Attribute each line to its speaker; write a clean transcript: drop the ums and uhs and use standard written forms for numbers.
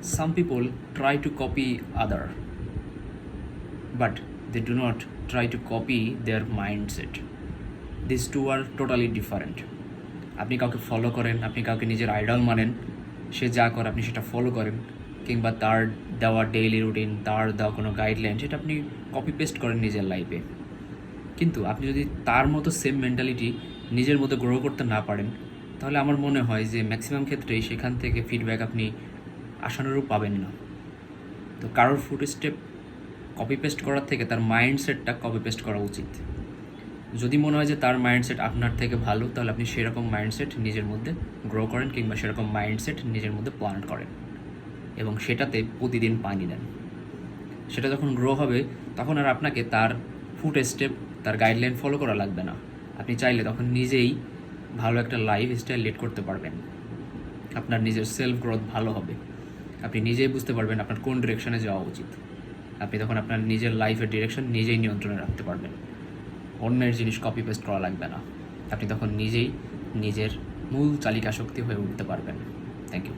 Speaker 1: Some people try to copy other, but they do not try to copy their mindset. These two are totally different. আপনি কাউকে follow করেন, আপনি কাউকে নিজের idol মানেন, সে যা করে আপনি সেটা ফলো করেন, কিংবা তার দেওয়া ডেইলি রুটিন, তার দেওয়া কোনো গাইডলাইন সেটা আপনি কপি পেস্ট করেন নিজের লাইফে। কিন্তু আপনি যদি তার মতো সেম মেন্টালিটি নিজের মতো গ্রো করতে না পারেন, তাহলে আমার মনে হয় যে ম্যাক্সিমাম ক্ষেত্রেই সেখান থেকে ফিডব্যাক আপনি আশানুরূপ পাবেন না। তো কারোর ফুট স্টেপ কপি পেস্ট করার থেকে তার মাইন্ডসেটটা কপি পেস্ট করা উচিত। যদি মনে হয় যে তার মাইন্ডসেট আপনার থেকে ভালো, তাহলে আপনি সেরকম মাইন্ডসেট নিজের মধ্যে গ্রো করেন, কিংবা সেরকম মাইন্ডসেট নিজের মধ্যে প্ল্যান্ট করেন এবং সেটাতে প্রতিদিন পানি দেন। সেটা যখন গ্রো হবে তখন আর আপনাকে তার ফুট স্টেপ, তার গাইডলাইন ফলো করা লাগবে না। আপনি চাইলে তখন নিজেই ভালো একটা লাইফ স্টাইল লিড করতে পারবেন। আপনার নিজের সেলফ গ্রোথ ভালো হবে, আপনি নিজেই বুঝতে পারবেন আপনার কোন ডিরেকশনে যাওয়া উচিত। আপনি তখন আপনার নিজের লাইফের ডিরেকশন নিজেই নিয়ন্ত্রণে রাখতে পারবেন, অন্যের জিনিস কপি পেস্ট করা লাগবে না। আপনি তখন নিজেই নিজের মূল চালিকা শক্তি হয়ে উঠতে পারবেন। Thank you.